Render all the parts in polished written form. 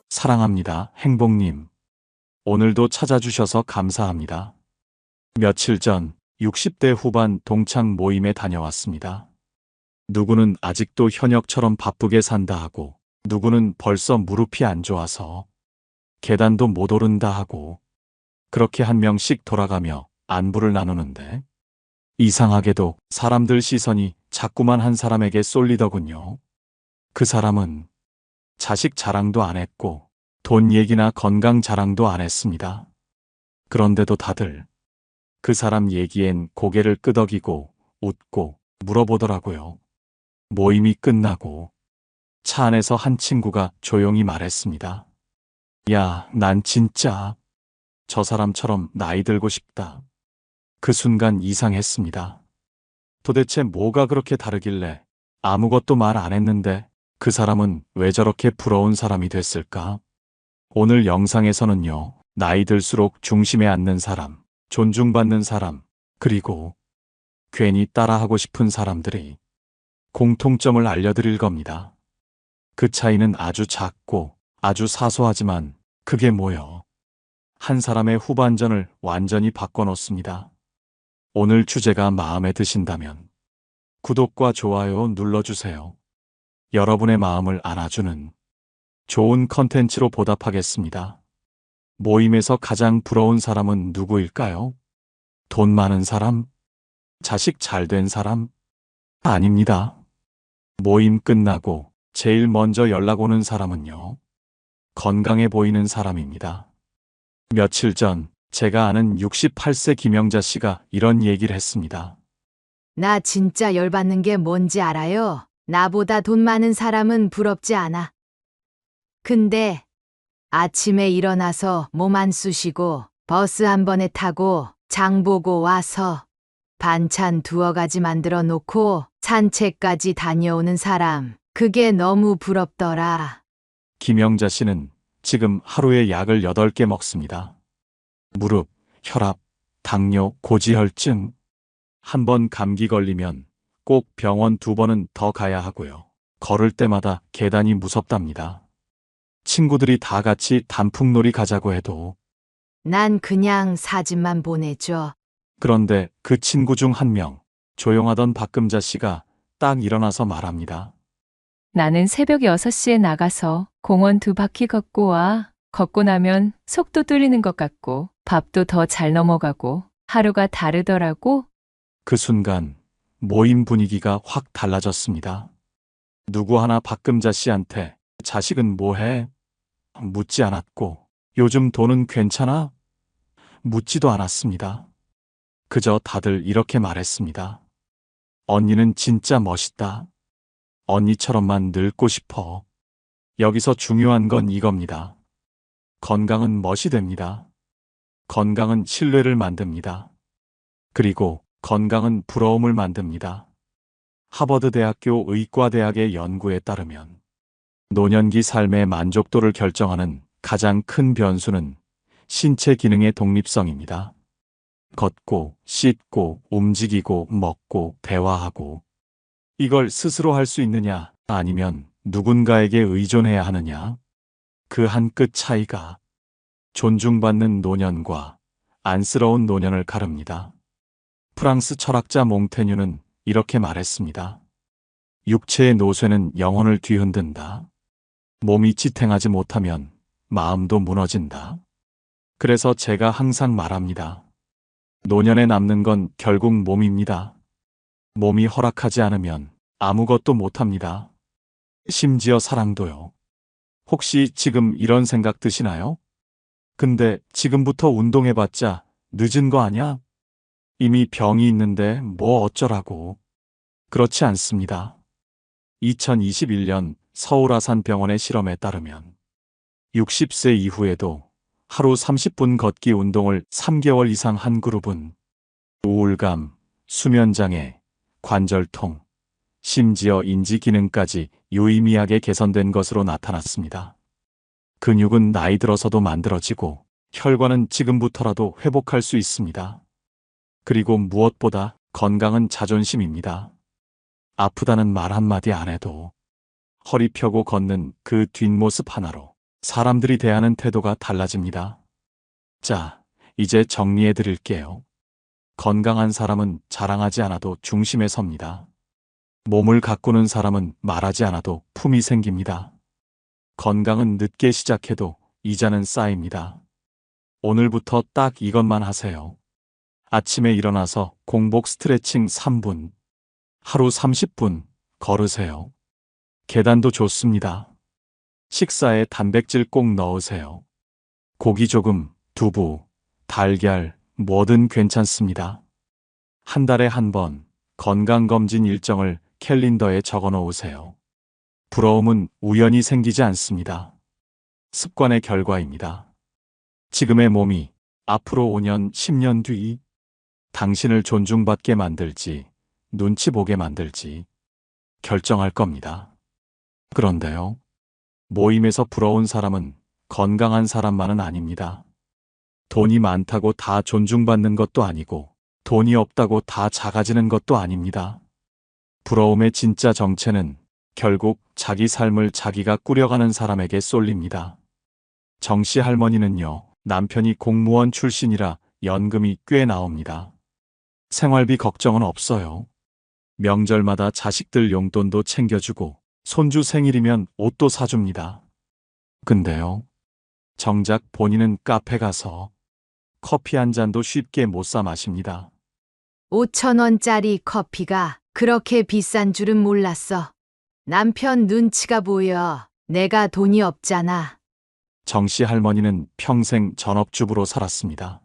사랑합니다, 행복님. 오늘도 찾아주셔서 감사합니다. 며칠 전 60대 후반 동창 모임에 다녀왔습니다. 누구는 아직도 현역처럼 바쁘게 산다 하고, 누구는 벌써 무릎이 안 좋아서 계단도 못 오른다 하고, 그렇게 한 명씩 돌아가며 안부를 나누는데, 이상하게도 사람들 시선이 자꾸만 한 사람에게 쏠리더군요. 그 사람은 자식 자랑도 안 했고, 돈 얘기나 건강 자랑도 안 했습니다. 그런데도 다들 그 사람 얘기엔 고개를 끄덕이고 웃고 물어보더라고요. 모임이 끝나고 차 안에서 한 친구가 조용히 말했습니다. 야, 난 진짜 저 사람처럼 나이 들고 싶다. 그 순간 이상했습니다. 도대체 뭐가 그렇게 다르길래 아무것도 말 안 했는데 그 사람은 왜 저렇게 부러운 사람이 됐을까? 오늘 영상에서는요, 나이 들수록 중심에 앉는 사람, 존중받는 사람, 그리고 괜히 따라하고 싶은 사람들이 공통점을 알려드릴 겁니다. 그 차이는 아주 작고 아주 사소하지만 그게 뭐여? 한 사람의 후반전을 완전히 바꿔놓습니다. 오늘 주제가 마음에 드신다면 구독과 좋아요 눌러주세요. 여러분의 마음을 안아주는 좋은 컨텐츠로 보답하겠습니다. 모임에서 가장 부러운 사람은 누구일까요? 돈 많은 사람? 자식 잘 된 사람? 아닙니다. 모임 끝나고 제일 먼저 연락 오는 사람은요, 건강해 보이는 사람입니다. 며칠 전 제가 아는 68세 김영자 씨가 이런 얘기를 했습니다. 나 진짜 열받는 게 뭔지 알아요? 나보다 돈 많은 사람은 부럽지 않아. 근데 아침에 일어나서 몸 안 쑤시고 버스 한 번에 타고 장 보고 와서 반찬 두어 가지 만들어 놓고 산책까지 다녀오는 사람, 그게 너무 부럽더라. 김영자 씨는 지금 하루에 약을 8개 먹습니다. 무릎, 혈압, 당뇨, 고지혈증. 한 번 감기 걸리면 꼭 병원 2번은 더 가야 하고요. 걸을 때마다 계단이 무섭답니다. 친구들이 다 같이 단풍놀이 가자고 해도, 난 그냥 사진만 보내줘. 그런데 그 친구 중 한 명, 조용하던 박금자 씨가 딱 일어나서 말합니다. 나는 새벽 6시에 나가서 공원 2바퀴 걷고 와. 걷고 나면 속도 뚫리는 것 같고 밥도 더 잘 넘어가고 하루가 다르더라고. 그 순간 모임 분위기가 확 달라졌습니다. 누구 하나 박금자 씨한테 자식은 뭐해? 묻지 않았고, 요즘 돈은 괜찮아? 묻지도 않았습니다. 그저 다들 이렇게 말했습니다. 언니는 진짜 멋있다. 언니처럼만 늙고 싶어. 여기서 중요한 건 이겁니다. 건강은 멋이 됩니다. 건강은 신뢰를 만듭니다. 그리고 건강은 부러움을 만듭니다. 하버드 대학교 의과대학의 연구에 따르면 노년기 삶의 만족도를 결정하는 가장 큰 변수는 신체 기능의 독립성입니다. 걷고, 씻고, 움직이고, 먹고, 대화하고, 이걸 스스로 할 수 있느냐, 아니면 누군가에게 의존해야 하느냐, 그 한 끗 차이가 존중받는 노년과 안쓰러운 노년을 가릅니다. 프랑스 철학자 몽테뉴는 이렇게 말했습니다. 육체의 노쇠는 영혼을 뒤흔든다. 몸이 지탱하지 못하면 마음도 무너진다. 그래서 제가 항상 말합니다. 노년에 남는 건 결국 몸입니다. 몸이 허락하지 않으면 아무것도 못합니다. 심지어 사랑도요. 혹시 지금 이런 생각 드시나요? 근데 지금부터 운동해봤자 늦은 거 아냐? 이미 병이 있는데 뭐 어쩌라고. 그렇지 않습니다. 2021년 서울 아산병원의 실험에 따르면 60세 이후에도 하루 30분 걷기 운동을 3개월 이상 한 그룹은 우울감, 수면장애, 관절통, 심지어 인지기능까지 유의미하게 개선된 것으로 나타났습니다. 근육은 나이 들어서도 만들어지고 혈관은 지금부터라도 회복할 수 있습니다. 그리고 무엇보다 건강은 자존심입니다. 아프다는 말 한마디 안 해도 허리 펴고 걷는 그 뒷모습 하나로 사람들이 대하는 태도가 달라집니다. 자, 이제 정리해 드릴게요. 건강한 사람은 자랑하지 않아도 중심에 섭니다. 몸을 가꾸는 사람은 말하지 않아도 품이 생깁니다. 건강은 늦게 시작해도 이자는 쌓입니다. 오늘부터 딱 이것만 하세요. 아침에 일어나서 공복 스트레칭 3분, 하루 30분 걸으세요. 계단도 좋습니다. 식사에 단백질 꼭 넣으세요. 고기 조금, 두부, 달걀, 뭐든 괜찮습니다. 한 달에 한 번 건강검진 일정을 캘린더에 적어 놓으세요. 부러움은 우연히 생기지 않습니다. 습관의 결과입니다. 지금의 몸이 앞으로 5년, 10년 뒤 당신을 존중받게 만들지, 눈치 보게 만들지 결정할 겁니다. 그런데요, 모임에서 부러운 사람은 건강한 사람만은 아닙니다. 돈이 많다고 다 존중받는 것도 아니고, 돈이 없다고 다 작아지는 것도 아닙니다. 부러움의 진짜 정체는 결국 자기 삶을 자기가 꾸려가는 사람에게 쏠립니다. 정씨 할머니는요, 남편이 공무원 출신이라 연금이 꽤 나옵니다. 생활비 걱정은 없어요. 명절마다 자식들 용돈도 챙겨주고, 손주 생일이면 옷도 사줍니다. 근데요, 정작 본인은 카페 가서 커피 한 잔도 쉽게 못 사 마십니다. 5,000원짜리 커피가 그렇게 비싼 줄은 몰랐어. 남편 눈치가 보여. 내가 돈이 없잖아. 정씨 할머니는 평생 전업주부로 살았습니다.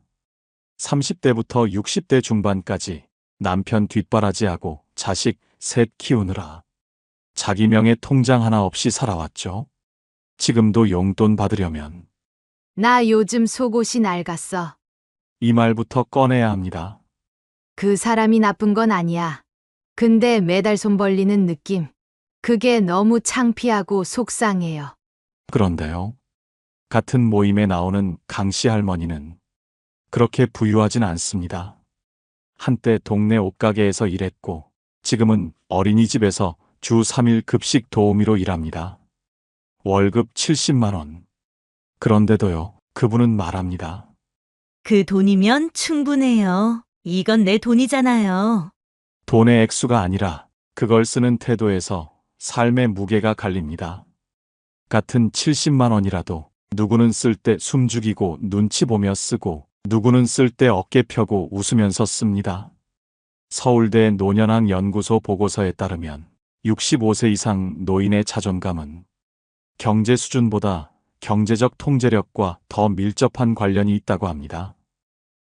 30대부터 60대 중반까지 남편 뒷바라지하고 자식 셋 키우느라 자기 명의 통장 하나 없이 살아왔죠. 지금도 용돈 받으려면 나 요즘 속옷이 낡았어. 이 말부터 꺼내야 합니다. 그 사람이 나쁜 건 아니야. 근데 매달 손 벌리는 느낌. 그게 너무 창피하고 속상해요. 그런데요, 같은 모임에 나오는 강씨 할머니는 그렇게 부유하진 않습니다. 한때 동네 옷가게에서 일했고 지금은 어린이집에서 주 3일 급식 도우미로 일합니다. 월급 70만 원. 그런데도요, 그분은 말합니다. 그 돈이면 충분해요. 이건 내 돈이잖아요. 돈의 액수가 아니라 그걸 쓰는 태도에서 삶의 무게가 갈립니다. 같은 70만 원이라도 누구는 쓸 때 숨죽이고 눈치 보며 쓰고 누구는 쓸 때 어깨 펴고 웃으면서 씁니다. 서울대 노년학 연구소 보고서에 따르면 65세 이상 노인의 자존감은 경제 수준보다 경제적 통제력과 더 밀접한 관련이 있다고 합니다.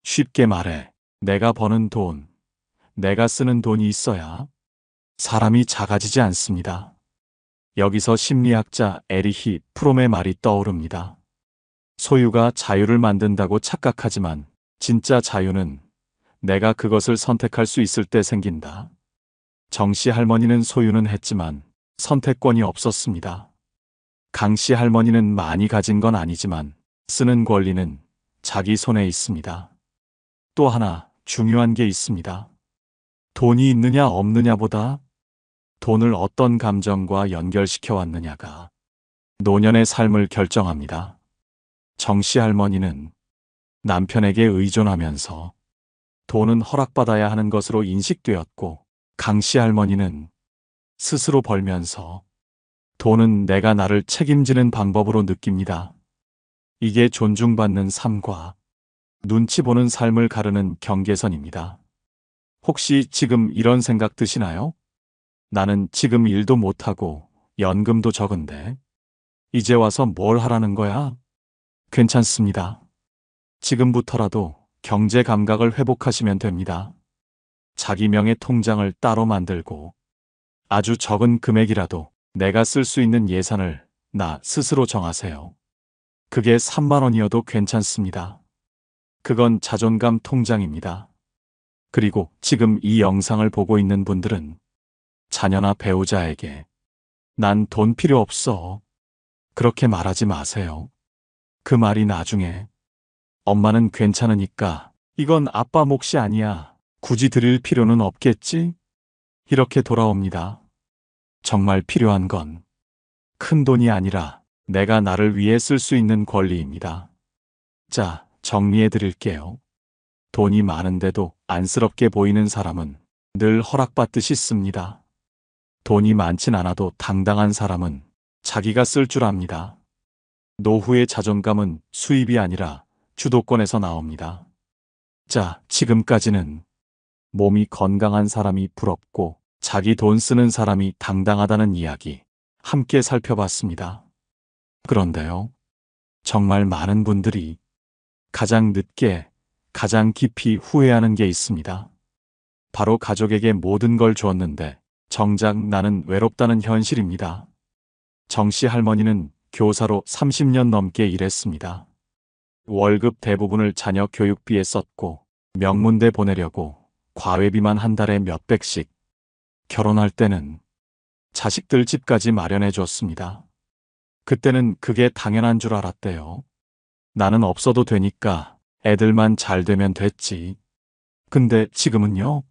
쉽게 말해, 내가 버는 돈, 내가 쓰는 돈이 있어야 사람이 작아지지 않습니다. 여기서 심리학자 에리히 프롬의 말이 떠오릅니다. 소유가 자유를 만든다고 착각하지만 진짜 자유는 내가 그것을 선택할 수 있을 때 생긴다. 정씨 할머니는 소유는 했지만 선택권이 없었습니다. 강씨 할머니는 많이 가진 건 아니지만 쓰는 권리는 자기 손에 있습니다. 또 하나 중요한 게 있습니다. 돈이 있느냐 없느냐보다 돈을 어떤 감정과 연결시켜 왔느냐가 노년의 삶을 결정합니다. 정씨 할머니는 남편에게 의존하면서 돈은 허락받아야 하는 것으로 인식되었고, 강씨 할머니는 스스로 벌면서 돈은 내가 나를 책임지는 방법으로 느낍니다. 이게 존중받는 삶과 눈치 보는 삶을 가르는 경계선입니다. 혹시 지금 이런 생각 드시나요? 나는 지금 일도 못하고 연금도 적은데 이제 와서 뭘 하라는 거야? 괜찮습니다. 지금부터라도 경제 감각을 회복하시면 됩니다. 자기 명의 통장을 따로 만들고 아주 적은 금액이라도 내가 쓸 수 있는 예산을 나 스스로 정하세요. 그게 3만 원이어도 괜찮습니다. 그건 자존감 통장입니다. 그리고 지금 이 영상을 보고 있는 분들은 자녀나 배우자에게 난 돈 필요 없어. 그렇게 말하지 마세요. 그 말이 나중에 엄마는 괜찮으니까 이건 아빠 몫이 아니야. 굳이 드릴 필요는 없겠지? 이렇게 돌아옵니다. 정말 필요한 건 큰 돈이 아니라 내가 나를 위해 쓸 수 있는 권리입니다. 자, 정리해 드릴게요. 돈이 많은데도 안쓰럽게 보이는 사람은 늘 허락받듯이 씁니다. 돈이 많진 않아도 당당한 사람은 자기가 쓸 줄 압니다. 노후의 자존감은 수입이 아니라 주도권에서 나옵니다. 자, 지금까지는 몸이 건강한 사람이 부럽고 자기 돈 쓰는 사람이 당당하다는 이야기 함께 살펴봤습니다. 그런데요, 정말 많은 분들이 가장 늦게, 가장 깊이 후회하는 게 있습니다. 바로 가족에게 모든 걸 주었는데 정작 나는 외롭다는 현실입니다. 정씨 할머니는 교사로 30년 넘게 일했습니다. 월급 대부분을 자녀 교육비에 썼고 명문대 보내려고 과외비만 한 달에 몇백씩, 결혼할 때는 자식들 집까지 마련해 줬습니다. 그때는 그게 당연한 줄 알았대요. 나는 없어도 되니까 애들만 잘 되면 됐지. 근데 지금은요?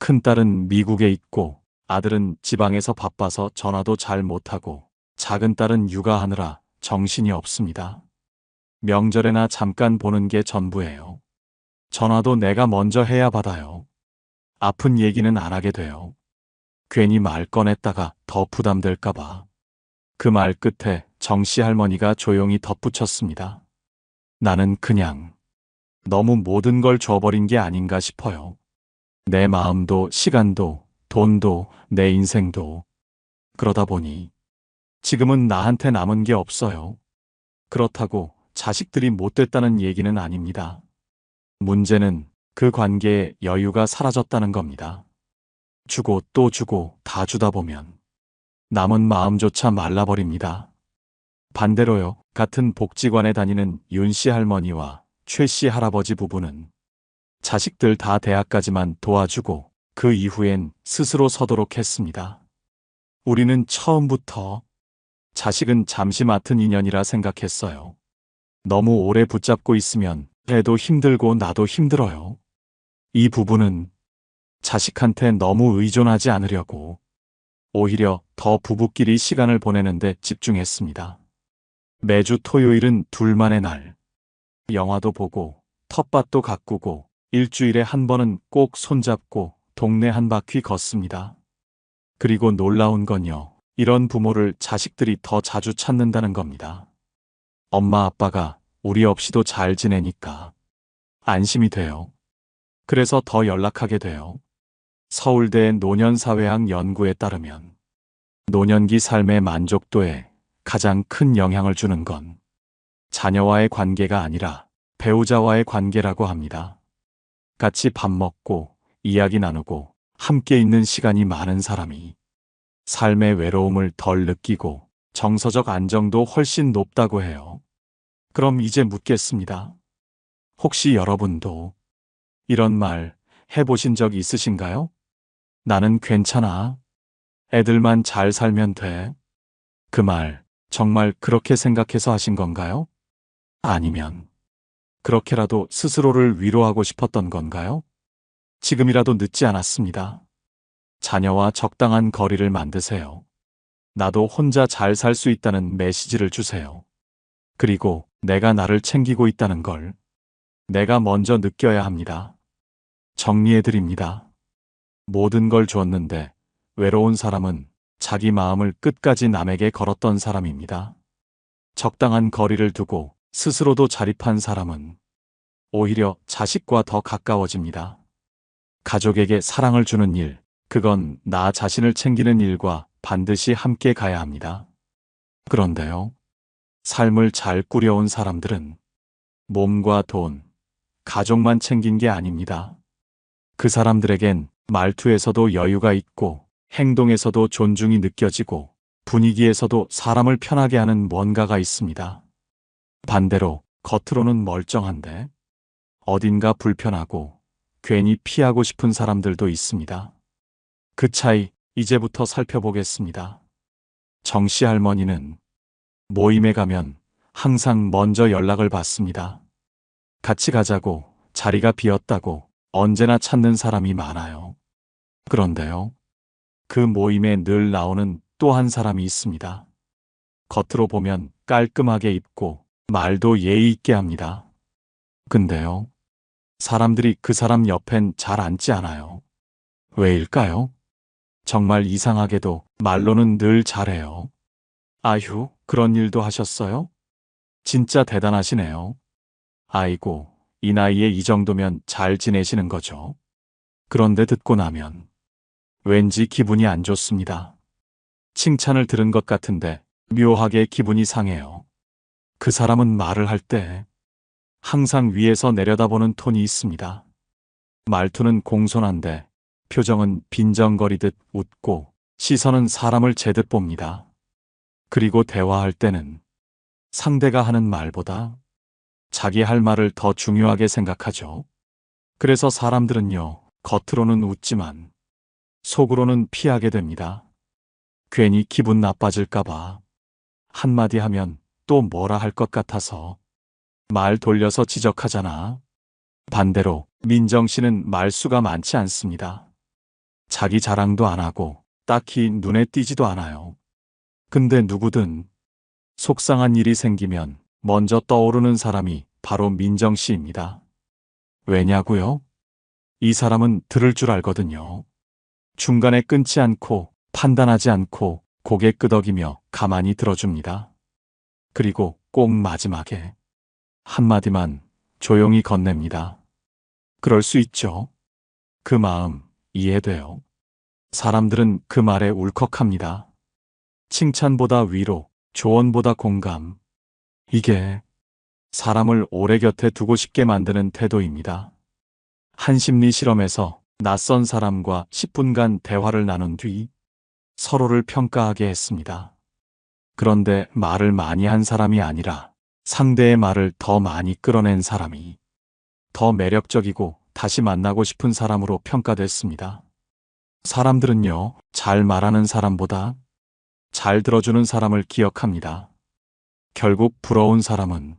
큰딸은 미국에 있고 아들은 지방에서 바빠서 전화도 잘 못하고 작은 딸은 육아하느라 정신이 없습니다. 명절에나 잠깐 보는 게 전부예요. 전화도 내가 먼저 해야 받아요. 아픈 얘기는 안 하게 돼요. 괜히 말 꺼냈다가 더 부담될까봐. 그 말 끝에 정씨 할머니가 조용히 덧붙였습니다. 나는 그냥 너무 모든 걸 줘버린 게 아닌가 싶어요. 내 마음도 시간도 돈도 내 인생도. 그러다 보니 지금은 나한테 남은 게 없어요. 그렇다고 자식들이 못됐다는 얘기는 아닙니다. 문제는 그 관계에 여유가 사라졌다는 겁니다. 주고 또 주고 다 주다 보면 남은 마음조차 말라버립니다. 반대로요, 같은 복지관에 다니는 윤 씨 할머니와 최 씨 할아버지 부부는 자식들 다 대학까지만 도와주고 그 이후엔 스스로 서도록 했습니다. 우리는 처음부터 자식은 잠시 맡은 인연이라 생각했어요. 너무 오래 붙잡고 있으면 애도 힘들고 나도 힘들어요. 이 부부는 자식한테 너무 의존하지 않으려고 오히려 더 부부끼리 시간을 보내는데 집중했습니다. 매주 토요일은 둘만의 날. 영화도 보고 텃밭도 가꾸고 일주일에 한 번은 꼭 손잡고 동네 한 바퀴 걷습니다. 그리고 놀라운 건요, 이런 부모를 자식들이 더 자주 찾는다는 겁니다. 엄마 아빠가 우리 없이도 잘 지내니까 안심이 돼요. 그래서 더 연락하게 돼요. 서울대 노년사회학 연구에 따르면 노년기 삶의 만족도에 가장 큰 영향을 주는 건 자녀와의 관계가 아니라 배우자와의 관계라고 합니다. 같이 밥 먹고 이야기 나누고 함께 있는 시간이 많은 사람이 삶의 외로움을 덜 느끼고 정서적 안정도 훨씬 높다고 해요. 그럼 이제 묻겠습니다. 혹시 여러분도 이런 말 해보신 적 있으신가요? 나는 괜찮아. 애들만 잘 살면 돼. 그 말 정말 그렇게 생각해서 하신 건가요? 아니면 그렇게라도 스스로를 위로하고 싶었던 건가요? 지금이라도 늦지 않았습니다. 자녀와 적당한 거리를 만드세요. 나도 혼자 잘 살 수 있다는 메시지를 주세요. 그리고 내가 나를 챙기고 있다는 걸 내가 먼저 느껴야 합니다. 정리해드립니다. 모든 걸 주었는데 외로운 사람은 자기 마음을 끝까지 남에게 걸었던 사람입니다. 적당한 거리를 두고 스스로도 자립한 사람은 오히려 자식과 더 가까워집니다. 가족에게 사랑을 주는 일, 그건 나 자신을 챙기는 일과 반드시 함께 가야 합니다. 그런데요, 삶을 잘 꾸려온 사람들은 몸과 돈, 가족만 챙긴 게 아닙니다. 그 사람들에겐 말투에서도 여유가 있고 행동에서도 존중이 느껴지고 분위기에서도 사람을 편하게 하는 뭔가가 있습니다. 반대로 겉으로는 멀쩡한데 어딘가 불편하고 괜히 피하고 싶은 사람들도 있습니다. 그 차이 이제부터 살펴보겠습니다. 정씨 할머니는 모임에 가면 항상 먼저 연락을 받습니다. 같이 가자고, 자리가 비었다고 언제나 찾는 사람이 많아요. 그런데요, 그 모임에 늘 나오는 또 한 사람이 있습니다. 겉으로 보면 깔끔하게 입고 말도 예의 있게 합니다. 근데요, 사람들이 그 사람 옆엔 잘 앉지 않아요. 왜일까요? 정말 이상하게도 말로는 늘 잘해요. 아휴, 그런 일도 하셨어요? 진짜 대단하시네요. 아이고, 이 나이에 이 정도면 잘 지내시는 거죠. 그런데 듣고 나면 왠지 기분이 안 좋습니다. 칭찬을 들은 것 같은데 묘하게 기분이 상해요. 그 사람은 말을 할 때 항상 위에서 내려다보는 톤이 있습니다. 말투는 공손한데 표정은 빈정거리듯 웃고 시선은 사람을 재듯 봅니다. 그리고 대화할 때는 상대가 하는 말보다 자기 할 말을 더 중요하게 생각하죠. 그래서 사람들은요, 겉으로는 웃지만 속으로는 피하게 됩니다. 괜히 기분 나빠질까봐 한마디 하면 또 뭐라 할 것 같아서 말 돌려서 지적하잖아. 반대로 민정 씨는 말수가 많지 않습니다. 자기 자랑도 안 하고 딱히 눈에 띄지도 않아요. 근데 누구든 속상한 일이 생기면 먼저 떠오르는 사람이 바로 민정 씨입니다. 왜냐고요? 이 사람은 들을 줄 알거든요. 중간에 끊지 않고 판단하지 않고 고개 끄덕이며 가만히 들어줍니다. 그리고 꼭 마지막에 한마디만 조용히 건넵니다. 그럴 수 있죠. 그 마음 이해돼요. 사람들은 그 말에 울컥합니다. 칭찬보다 위로, 조언보다 공감. 이게 사람을 오래 곁에 두고 싶게 만드는 태도입니다. 한 심리 실험에서 낯선 사람과 10분간 대화를 나눈 뒤 서로를 평가하게 했습니다. 그런데 말을 많이 한 사람이 아니라 상대의 말을 더 많이 끌어낸 사람이 더 매력적이고 다시 만나고 싶은 사람으로 평가됐습니다. 사람들은요, 잘 말하는 사람보다 잘 들어주는 사람을 기억합니다. 결국 부러운 사람은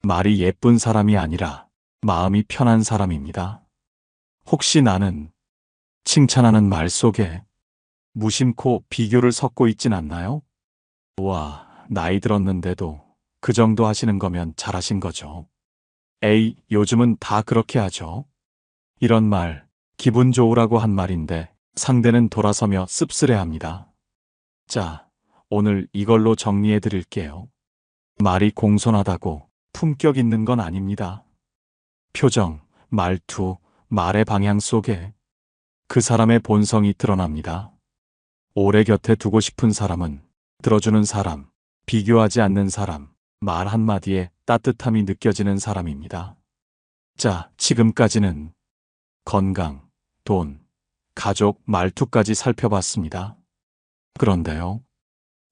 말이 예쁜 사람이 아니라 마음이 편한 사람입니다. 혹시 나는 칭찬하는 말 속에 무심코 비교를 섞고 있진 않나요? 와, 나이 들었는데도 그 정도 하시는 거면 잘하신 거죠. 에이, 요즘은 다 그렇게 하죠. 이런 말, 기분 좋으라고 한 말인데 상대는 돌아서며 씁쓸해합니다. 자, 오늘 이걸로 정리해 드릴게요. 말이 공손하다고 품격 있는 건 아닙니다. 표정, 말투, 말의 방향 속에 그 사람의 본성이 드러납니다. 오래 곁에 두고 싶은 사람은 들어주는 사람, 비교하지 않는 사람, 말 한마디에 따뜻함이 느껴지는 사람입니다. 자, 지금까지는 건강, 돈, 가족, 말투까지 살펴봤습니다. 그런데요,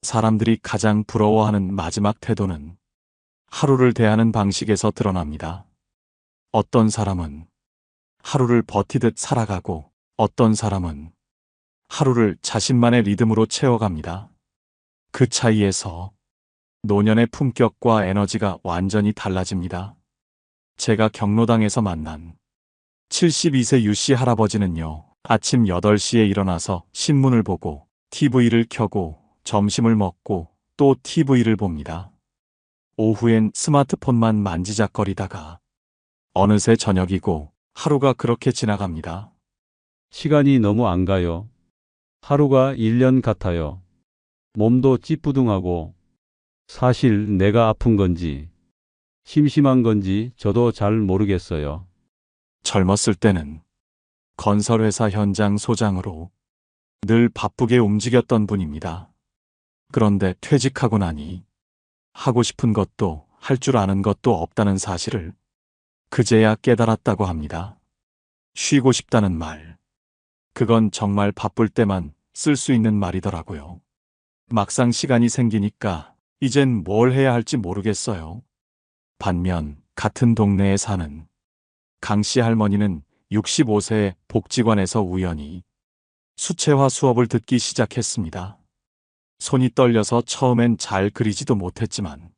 사람들이 가장 부러워하는 마지막 태도는 하루를 대하는 방식에서 드러납니다. 어떤 사람은 하루를 버티듯 살아가고 어떤 사람은 하루를 자신만의 리듬으로 채워갑니다. 그 차이에서 노년의 품격과 에너지가 완전히 달라집니다. 제가 경로당에서 만난 72세 유씨 할아버지는요, 아침 8시에 일어나서 신문을 보고 TV를 켜고 점심을 먹고 또 TV를 봅니다. 오후엔 스마트폰만 만지작거리다가 어느새 저녁이고 하루가 그렇게 지나갑니다. 시간이 너무 안 가요. 하루가 1년 같아요. 몸도 찌뿌둥하고 사실 내가 아픈 건지 심심한 건지 저도 잘 모르겠어요. 젊었을 때는 건설회사 현장 소장으로 늘 바쁘게 움직였던 분입니다. 그런데 퇴직하고 나니 하고 싶은 것도 할 줄 아는 것도 없다는 사실을 그제야 깨달았다고 합니다. 쉬고 싶다는 말. 그건 정말 바쁠 때만 쓸 수 있는 말이더라고요. 막상 시간이 생기니까 이젠 뭘 해야 할지 모르겠어요. 반면 같은 동네에 사는 강씨 할머니는 65세에 복지관에서 우연히 수채화 수업을 듣기 시작했습니다. 손이 떨려서 처음엔 잘 그리지도 못했지만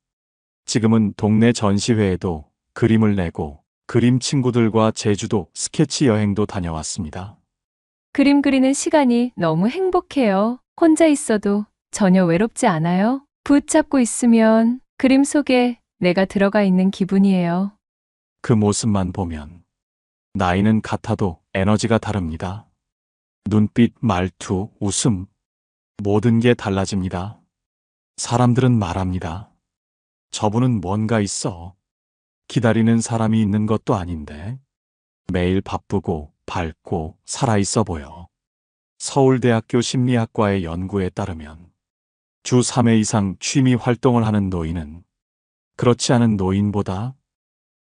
지금은 동네 전시회에도 그림을 내고 그림 친구들과 제주도 스케치 여행도 다녀왔습니다. 그림 그리는 시간이 너무 행복해요. 혼자 있어도 전혀 외롭지 않아요. 붙잡고 있으면 그림 속에 내가 들어가 있는 기분이에요. 그 모습만 보면 나이는 같아도 에너지가 다릅니다. 눈빛, 말투, 웃음, 모든 게 달라집니다. 사람들은 말합니다. 저분은 뭔가 있어. 기다리는 사람이 있는 것도 아닌데 매일 바쁘고 밝고 살아있어 보여. 서울대학교 심리학과의 연구에 따르면 주 3회 이상 취미 활동을 하는 노인은 그렇지 않은 노인보다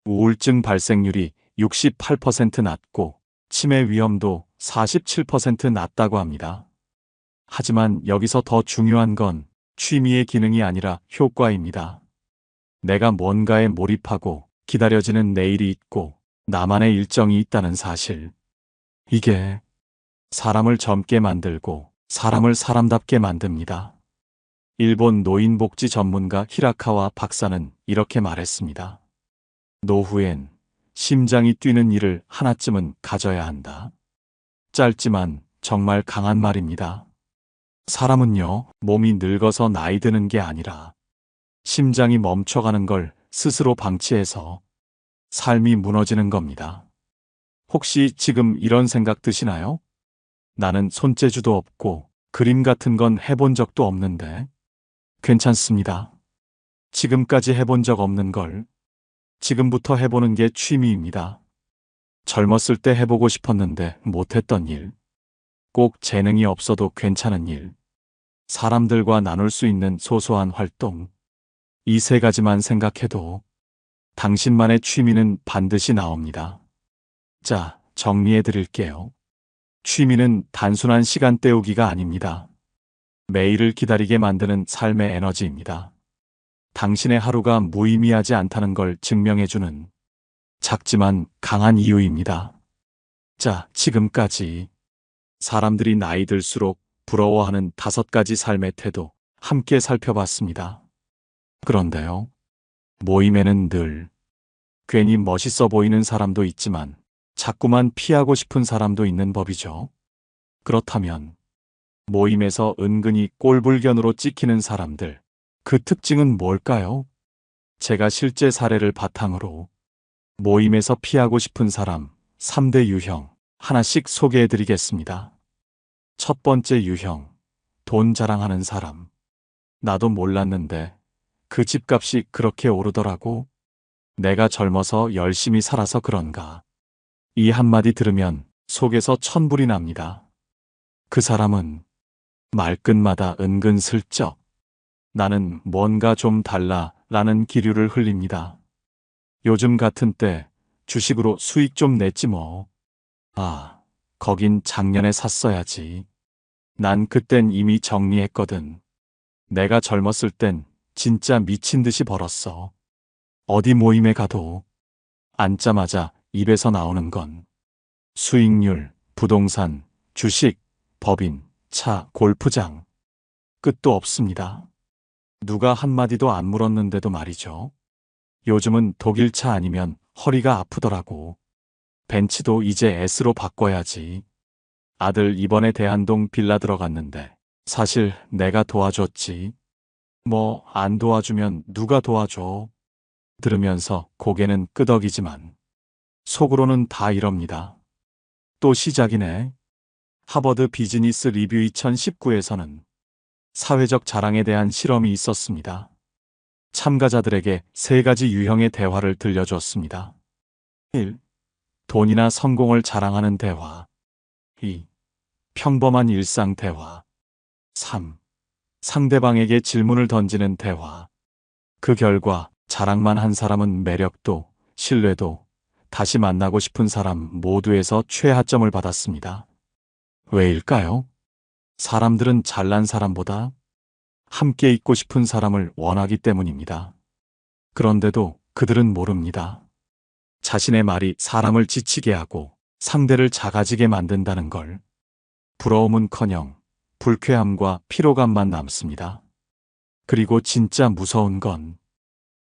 우울증 발생률이 68% 낮고 치매 위험도 47% 낮다고 합니다. 하지만 여기서 더 중요한 건 취미의 기능이 아니라 효과입니다. 내가 뭔가에 몰입하고 기다려지는 내일이 있고 나만의 일정이 있다는 사실. 이게 사람을 젊게 만들고 사람을 사람답게 만듭니다. 일본 노인복지 전문가 히라카와 박사는 이렇게 말했습니다. 노후엔 심장이 뛰는 일을 하나쯤은 가져야 한다. 짧지만 정말 강한 말입니다. 사람은요, 몸이 늙어서 나이 드는 게 아니라 심장이 멈춰가는 걸 스스로 방치해서 삶이 무너지는 겁니다. 혹시 지금 이런 생각 드시나요? 나는 손재주도 없고 그림 같은 건 해본 적도 없는데 괜찮습니다. 지금까지 해본 적 없는 걸 지금부터 해보는 게 취미입니다. 젊었을 때 해보고 싶었는데 못했던 일, 꼭 재능이 없어도 괜찮은 일, 사람들과 나눌 수 있는 소소한 활동, 이 세 가지만 생각해도 당신만의 취미는 반드시 나옵니다. 자, 정리해 드릴게요. 취미는 단순한 시간 때우기가 아닙니다. 매일을 기다리게 만드는 삶의 에너지입니다. 당신의 하루가 무의미하지 않다는 걸 증명해주는 작지만 강한 이유입니다. 자, 지금까지 사람들이 나이 들수록 부러워하는 5가지 삶의 태도 함께 살펴봤습니다. 그런데요, 모임에는 늘 괜히 멋있어 보이는 사람도 있지만 자꾸만 피하고 싶은 사람도 있는 법이죠. 그렇다면 모임에서 은근히 꼴불견으로 찍히는 사람들, 그 특징은 뭘까요? 제가 실제 사례를 바탕으로 모임에서 피하고 싶은 사람 3대 유형 하나씩 소개해 드리겠습니다. 첫 번째 유형, 돈 자랑하는 사람. 나도 몰랐는데 그 집값이 그렇게 오르더라고. 내가 젊어서 열심히 살아서 그런가. 이 한마디 들으면 속에서 천불이 납니다. 그 사람은 말끝마다 은근슬쩍 나는 뭔가 좀 달라 라는 기류를 흘립니다. 요즘 같은 때 주식으로 수익 좀 냈지 뭐. 아, 거긴 작년에 샀어야지. 난 그땐 이미 정리했거든. 내가 젊었을 땐 진짜 미친 듯이 벌었어. 어디 모임에 가도 앉자마자 입에서 나오는 건 수익률, 부동산, 주식, 법인, 차, 골프장. 끝도 없습니다. 누가 한마디도 안 물었는데도 말이죠. 요즘은 독일차 아니면 허리가 아프더라고. 벤츠도 이제 S로 바꿔야지. 아들 이번에 대한동 빌라 들어갔는데 사실 내가 도와줬지. 뭐 안 도와주면 누가 도와줘. 들으면서 고개는 끄덕이지만 속으로는 다 이럽니다. 또 시작이네. 하버드 비즈니스 리뷰 2019에서는 사회적 자랑에 대한 실험이 있었습니다. 참가자들에게 3가지 유형의 대화를 들려줬습니다. 1. 돈이나 성공을 자랑하는 대화. 2. 평범한 일상 대화. 3. 상대방에게 질문을 던지는 대화. 그 결과 자랑만 한 사람은 매력도, 신뢰도, 다시 만나고 싶은 사람 모두에서 최하점을 받았습니다. 왜일까요? 사람들은 잘난 사람보다 함께 있고 싶은 사람을 원하기 때문입니다. 그런데도 그들은 모릅니다. 자신의 말이 사람을 지치게 하고 상대를 작아지게 만든다는 걸. 부러움은커녕 불쾌함과 피로감만 남습니다. 그리고 진짜 무서운 건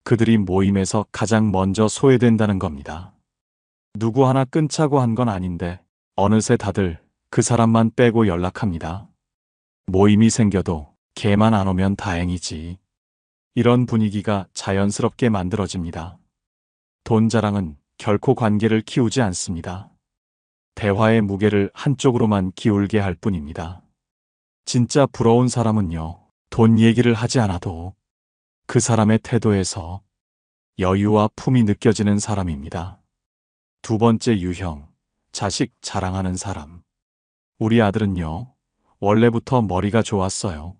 그들이 모임에서 가장 먼저 소외된다는 겁니다. 누구 하나 끊자고 한 건 아닌데 어느새 다들 그 사람만 빼고 연락합니다. 모임이 생겨도 걔만 안 오면 다행이지. 이런 분위기가 자연스럽게 만들어집니다. 돈 자랑은 결코 관계를 키우지 않습니다. 대화의 무게를 한쪽으로만 기울게 할 뿐입니다. 진짜 부러운 사람은요, 돈 얘기를 하지 않아도 그 사람의 태도에서 여유와 품이 느껴지는 사람입니다. 두 번째 유형, 자식 자랑하는 사람. 우리 아들은요, 원래부터 머리가 좋았어요.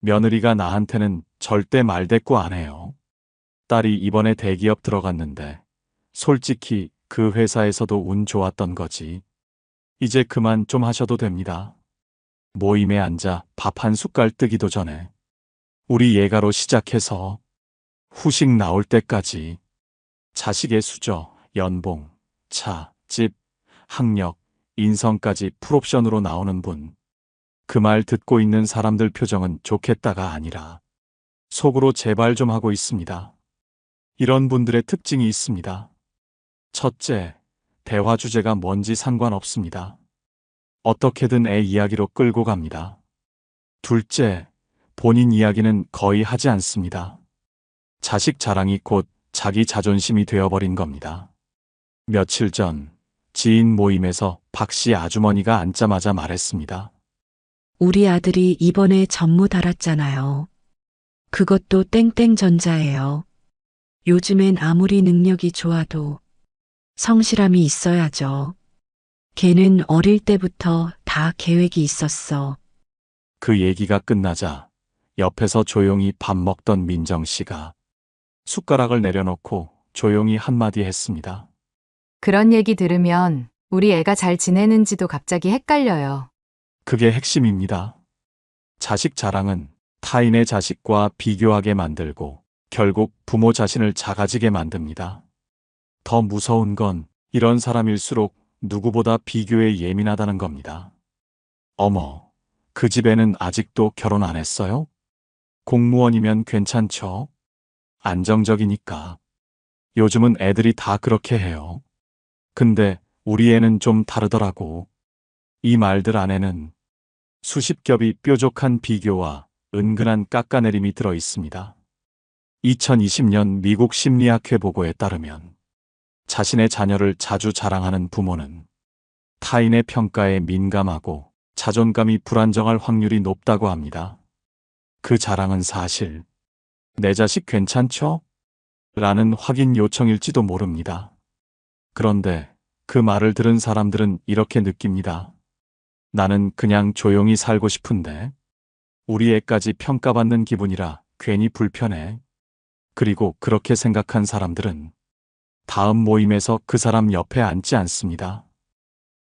며느리가 나한테는 절대 말대꾸 안 해요. 딸이 이번에 대기업 들어갔는데 솔직히 그 회사에서도 운 좋았던 거지. 이제 그만 좀 하셔도 됩니다. 모임에 앉아 밥 한 숟갈 뜨기도 전에 우리 예가로 시작해서 후식 나올 때까지 자식의 수저, 연봉, 차, 집, 학력, 인성까지 풀옵션으로 나오는 분. 그 말 듣고 있는 사람들 표정은 좋겠다가 아니라 속으로 제발 좀 하고 있습니다. 이런 분들의 특징이 있습니다. 첫째, 대화 주제가 뭔지 상관없습니다. 어떻게든 애 이야기로 끌고 갑니다. 둘째, 본인 이야기는 거의 하지 않습니다. 자식 자랑이 곧 자기 자존심이 되어버린 겁니다. 며칠 전 지인 모임에서 박씨 아주머니가 앉자마자 말했습니다. 우리 아들이 이번에 전무 달았잖아요. 그것도 땡땡전자예요. 요즘엔 아무리 능력이 좋아도 성실함이 있어야죠. 걔는 어릴 때부터 다 계획이 있었어. 그 얘기가 끝나자 옆에서 조용히 밥 먹던 민정 씨가 숟가락을 내려놓고 조용히 한마디 했습니다. 그런 얘기 들으면 우리 애가 잘 지내는지도 갑자기 헷갈려요. 그게 핵심입니다. 자식 자랑은 타인의 자식과 비교하게 만들고 결국 부모 자신을 작아지게 만듭니다. 더 무서운 건 이런 사람일수록 누구보다 비교에 예민하다는 겁니다. 어머, 그 집에는 아직도 결혼 안 했어요? 공무원이면 괜찮죠? 안정적이니까. 요즘은 애들이 다 그렇게 해요. 근데 우리 애는 좀 다르더라고. 이 말들 안에는 수십 겹이 뾰족한 비교와 은근한 깎아내림이 들어 있습니다. 2020년 미국 심리학회 보고에 따르면 자신의 자녀를 자주 자랑하는 부모는 타인의 평가에 민감하고 자존감이 불안정할 확률이 높다고 합니다. 그 자랑은 사실 내 자식 괜찮죠? 라는 확인 요청일지도 모릅니다. 그런데 그 말을 들은 사람들은 이렇게 느낍니다. 나는 그냥 조용히 살고 싶은데 우리 애까지 평가받는 기분이라 괜히 불편해. 그리고 그렇게 생각한 사람들은 다음 모임에서 그 사람 옆에 앉지 않습니다.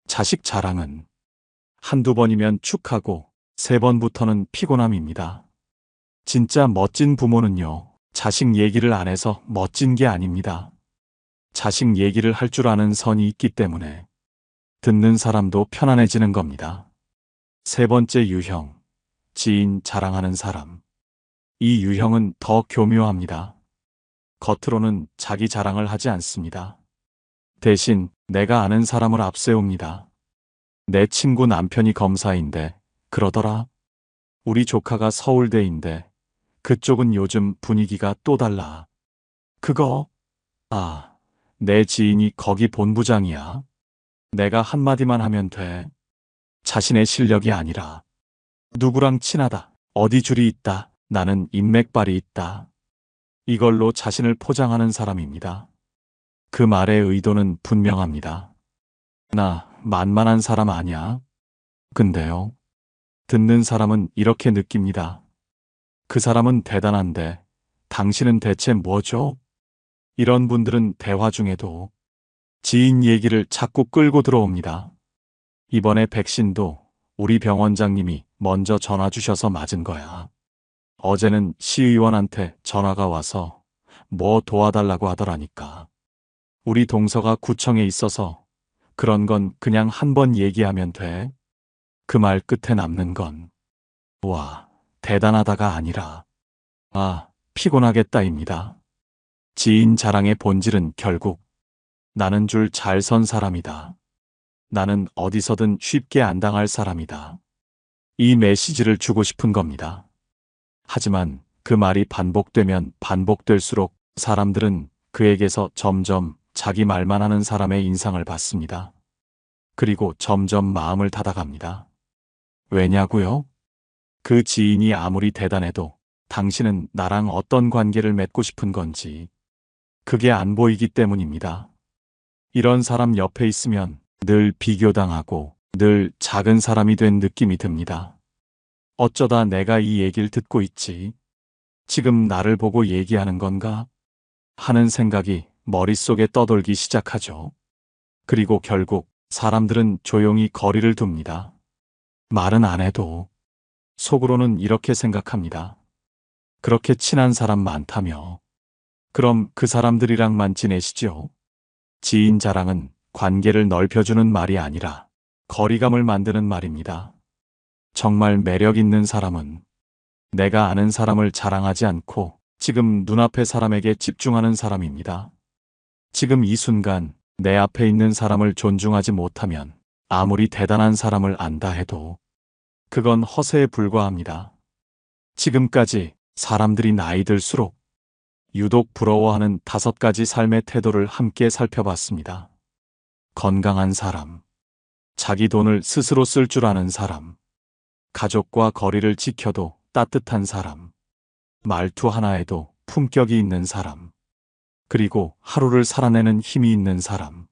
자식 자랑은 한두 번이면 축하고 세 번부터는 피곤함입니다. 진짜 멋진 부모는요, 자식 얘기를 안 해서 멋진 게 아닙니다. 자식 얘기를 할 줄 아는 선이 있기 때문에 듣는 사람도 편안해지는 겁니다. 세 번째 유형, 지인 자랑하는 사람. 이 유형은 더 교묘합니다. 겉으로는 자기 자랑을 하지 않습니다. 대신 내가 아는 사람을 앞세웁니다. 내 친구 남편이 검사인데 그러더라. 우리 조카가 서울대인데 그쪽은 요즘 분위기가 또 달라. 그거? 아, 내 지인이 거기 본부장이야. 내가 한마디만 하면 돼. 자신의 실력이 아니라 누구랑 친하다, 어디 줄이 있다, 나는 인맥발이 있다. 이걸로 자신을 포장하는 사람입니다. 그 말의 의도는 분명합니다. 나 만만한 사람 아니야. 근데요. 듣는 사람은 이렇게 느낍니다. 그 사람은 대단한데 당신은 대체 뭐죠? 이런 분들은 대화 중에도 지인 얘기를 자꾸 끌고 들어옵니다. 이번에 백신도 우리 병원장님이 먼저 전화 주셔서 맞은 거야. 어제는 시의원한테 전화가 와서 뭐 도와달라고 하더라니까. 우리 동서가 구청에 있어서 그런 건 그냥 한 번 얘기하면 돼. 그 말 끝에 남는 건 와, 대단하다가 아니라 아, 피곤하겠다입니다. 지인 자랑의 본질은 결국 나는 줄 잘 선 사람이다. 나는 어디서든 쉽게 안 당할 사람이다. 이 메시지를 주고 싶은 겁니다. 하지만 그 말이 반복되면 반복될수록 사람들은 그에게서 점점 자기 말만 하는 사람의 인상을 받습니다. 그리고 점점 마음을 닫아갑니다. 왜냐고요? 그 지인이 아무리 대단해도 당신은 나랑 어떤 관계를 맺고 싶은 건지 그게 안 보이기 때문입니다. 이런 사람 옆에 있으면 늘 비교당하고 늘 작은 사람이 된 느낌이 듭니다. 어쩌다 내가 이 얘기를 듣고 있지? 지금 나를 보고 얘기하는 건가? 하는 생각이 머릿속에 떠돌기 시작하죠. 그리고 결국 사람들은 조용히 거리를 둡니다. 말은 안 해도 속으로는 이렇게 생각합니다. 그렇게 친한 사람 많다며. 그럼 그 사람들이랑만 지내시죠? 지인 자랑은 관계를 넓혀주는 말이 아니라 거리감을 만드는 말입니다. 정말 매력 있는 사람은 내가 아는 사람을 자랑하지 않고 지금 눈앞의 사람에게 집중하는 사람입니다. 지금 이 순간 내 앞에 있는 사람을 존중하지 못하면 아무리 대단한 사람을 안다 해도 그건 허세에 불과합니다. 지금까지 사람들이 나이 들수록 유독 부러워하는 5가지 삶의 태도를 함께 살펴봤습니다. 건강한 사람, 자기 돈을 스스로 쓸 줄 아는 사람, 가족과 거리를 지켜도 따뜻한 사람, 말투 하나에도 품격이 있는 사람, 그리고 하루를 살아내는 힘이 있는 사람.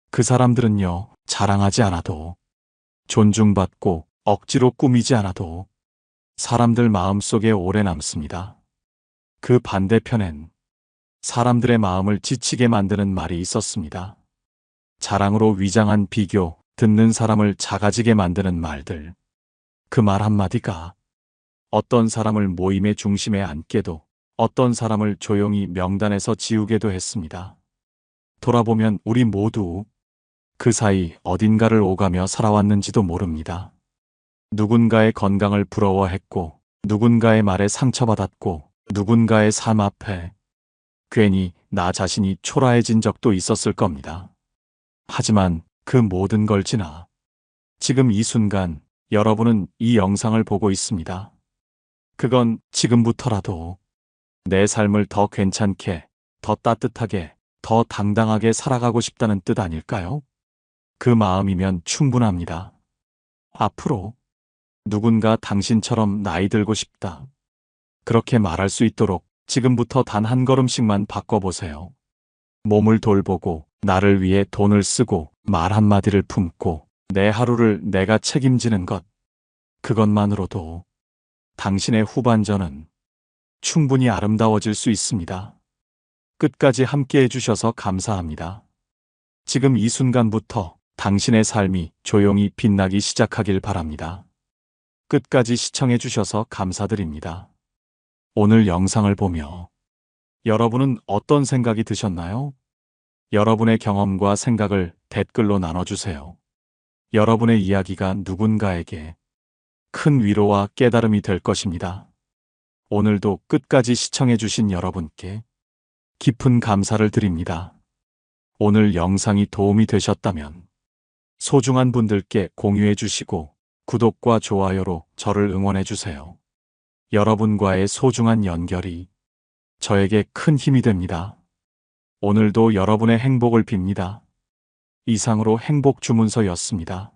그 사람들은요, 자랑하지 않아도, 존중받고 억지로 꾸미지 않아도 사람들 마음속에 오래 남습니다. 그 반대편엔 사람들의 마음을 지치게 만드는 말이 있었습니다. 자랑으로 위장한 비교, 듣는 사람을 작아지게 만드는 말들. 그 말 한마디가 어떤 사람을 모임의 중심에 앉게도 어떤 사람을 조용히 명단에서 지우게도 했습니다. 돌아보면 우리 모두 그 사이 어딘가를 오가며 살아왔는지도 모릅니다. 누군가의 건강을 부러워했고, 누군가의 말에 상처받았고, 누군가의 삶 앞에 괜히 나 자신이 초라해진 적도 있었을 겁니다. 하지만 그 모든 걸 지나 지금 이 순간 여러분은 이 영상을 보고 있습니다. 그건 지금부터라도 내 삶을 더 괜찮게, 더 따뜻하게, 더 당당하게 살아가고 싶다는 뜻 아닐까요? 그 마음이면 충분합니다. 앞으로 누군가 당신처럼 나이 들고 싶다. 그렇게 말할 수 있도록 지금부터 단 한 걸음씩만 바꿔보세요. 몸을 돌보고 나를 위해 돈을 쓰고 말 한마디를 품고 내 하루를 내가 책임지는 것. 그것만으로도 당신의 후반전은 충분히 아름다워질 수 있습니다. 끝까지 함께 해주셔서 감사합니다. 지금 이 순간부터 당신의 삶이 조용히 빛나기 시작하길 바랍니다. 끝까지 시청해주셔서 감사드립니다. 오늘 영상을 보며 여러분은 어떤 생각이 드셨나요? 여러분의 경험과 생각을 댓글로 나눠주세요. 여러분의 이야기가 누군가에게 큰 위로와 깨달음이 될 것입니다. 오늘도 끝까지 시청해주신 여러분께 깊은 감사를 드립니다. 오늘 영상이 도움이 되셨다면 소중한 분들께 공유해주시고 구독과 좋아요로 저를 응원해주세요. 여러분과의 소중한 연결이 저에게 큰 힘이 됩니다. 오늘도 여러분의 행복을 빕니다. 이상으로 행복 주문서였습니다.